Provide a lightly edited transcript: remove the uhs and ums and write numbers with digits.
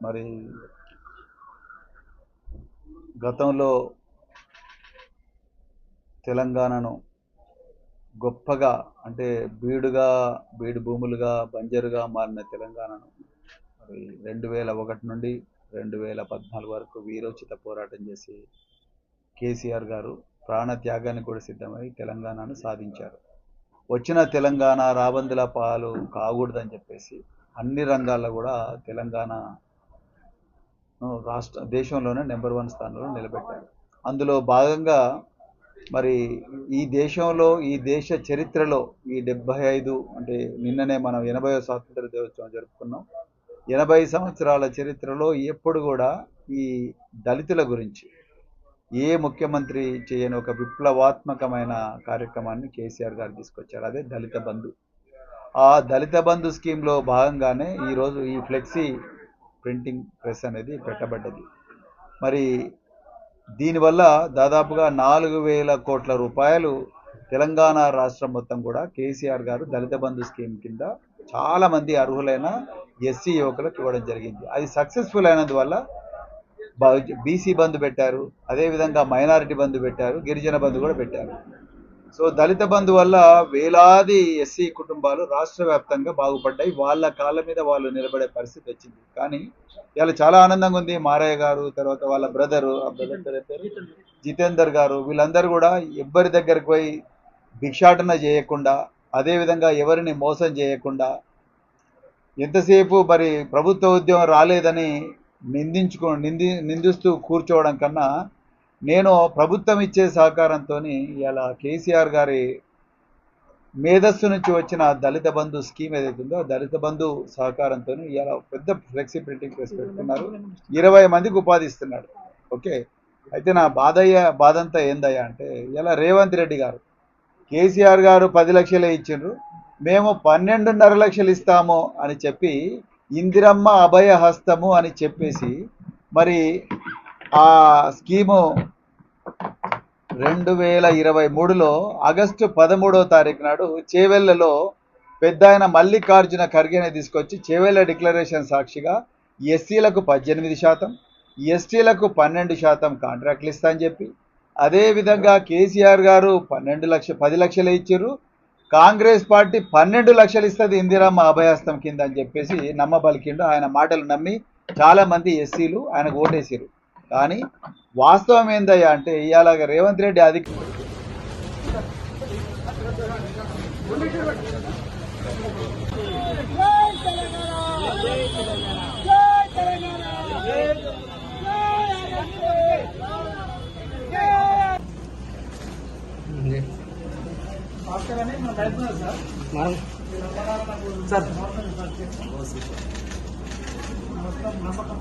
మరి గతంలో తెలంగాణను గొప్పగా అంటే బీడు భూములుగా బంజరుగా మారిన తెలంగాణను మరి 2001 నుండి 2014 వరకు వీరోచిత పోరాటం చేసి కేసీఆర్ గారు ప్రాణ త్యాగానికి కూడా సిద్ధమై తెలంగాణను సాధించారు. వచ్చిన తెలంగాణ రాబందుల పాలు కాకూడదని చెప్పేసి అన్ని రంగాల్లో కూడా తెలంగాణను దేశంలోనే నెంబర్ 1 స్థానంలో నిలబెట్టారు. అందులో భాగంగా మరి ఈ దేశ చరిత్రలో ఈ 75 అంటే నిన్ననే మనం 80వ స్వాతంత్ర దినోత్సవం జరుపుకున్నాం. 80 సంవత్సరాల చరిత్రలో ఎప్పుడు కూడా ఈ దళితుల గురించి ఏ ముఖ్యమంత్రి చేయని ఒక విప్లవాత్మకమైన కార్యక్రమాన్ని కేసీఆర్ గారు తీసుకొచ్చారు. అదే దళిత బంధు. ఆ దళిత బంధు స్కీమ్లో భాగంగానే ఈరోజు ఈ ఫ్లెక్సీ ప్రింటింగ్ ప్రెస్ అనేది పెట్టబడ్డది. మరి దీనివల్ల దాదాపుగా 4,000 కోట్ల రూపాయలు తెలంగాణ రాష్ట్రం మొత్తం కూడా కేసీఆర్ గారు దళిత బంధు స్కీమ్ కింద చాలా మంది అర్హులైన ఎస్సీ యువకులకు ఇవ్వడం జరిగింది. అది సక్సెస్ఫుల్ అయినందువల్ల బీసీ బంధు పెట్టారు, అదేవిధంగా మైనారిటీ బంధు పెట్టారు, గిరిజన బంధు కూడా పెట్టారు. సో దళిత బంధు వల్ల వేలాది ఎస్సీ కుటుంబాలు రాష్ట్ర వ్యాప్తంగా బాగుపడ్డాయి. వాళ్ళ కాళ్ళ మీద వాళ్ళు నిలబడే పరిస్థితి వచ్చింది. కానీ ఇలా చాలా ఆనందంగా ఉంది. మారయ్య గారు, తర్వాత వాళ్ళ బ్రదరు జితేందర్ గారు, వీళ్ళందరూ కూడా ఎవ్వరి దగ్గరికి పోయి భిక్షాటన చేయకుండా, అదేవిధంగా ఎవరిని మోసం చేయకుండా, ఎంతసేపు మరి ప్రభుత్వ ఉద్యోగం రాలేదని నిందిస్తూ కూర్చోవడం కన్నా నేను ప్రభుత్వం ఇచ్చే సహకారంతో ఇలా కేసీఆర్ గారి మేధస్సు నుంచి వచ్చిన దళిత బంధు స్కీమ్ ఏదైతే ఉందో దళిత బంధు సహకారంతో ఇలా పెద్ద ఫ్లెక్సీ ప్రింటింగ్ ప్రెస్ పెట్టుకున్నారు. 20 మందికి ఉపాధి ఇస్తున్నాడు. ఓకే, అయితే నా బాధంతా ఏందయ్యా అంటే ఇలా రేవంత్ రెడ్డి గారు కేసీఆర్ గారు 10 లక్షలే ఇచ్చిండ్రు, మేము 12.5 లక్షలు ఇస్తాము అని చెప్పి ఇందిరమ్మ అభయ హస్తము అని చెప్పేసి మరి ఆ స్కీము 2023లో ఆగస్టు 13వ తారీఖు నాడు చేవెళ్లలో పెద్ద ఆయన మల్లికార్జున ఖర్గేని తీసుకొచ్చి చేవెళ్ల డిక్లరేషన్ సాక్షిగా ఎస్సీలకు 18%, ఎస్టీలకు 12% కాంట్రాక్ట్లు ఇస్తా అని చెప్పి, అదేవిధంగా కేసీఆర్ గారు 10 లక్షలు ఇచ్చారు, కాంగ్రెస్ పార్టీ 12 లక్షలు ఇస్తుంది ఇందిరమ్మ అభయహస్తం కింద అని చెప్పేసి నమ్మబలికిండు. ఆయన మాటలు నమ్మి చాలా మంది ఎస్సీలు ఆయనకు ఓటేసారు. కానీ వాస్తవం ఏందయ్యా అంటే ఇవాళ రేవంత్ రెడ్డి సార్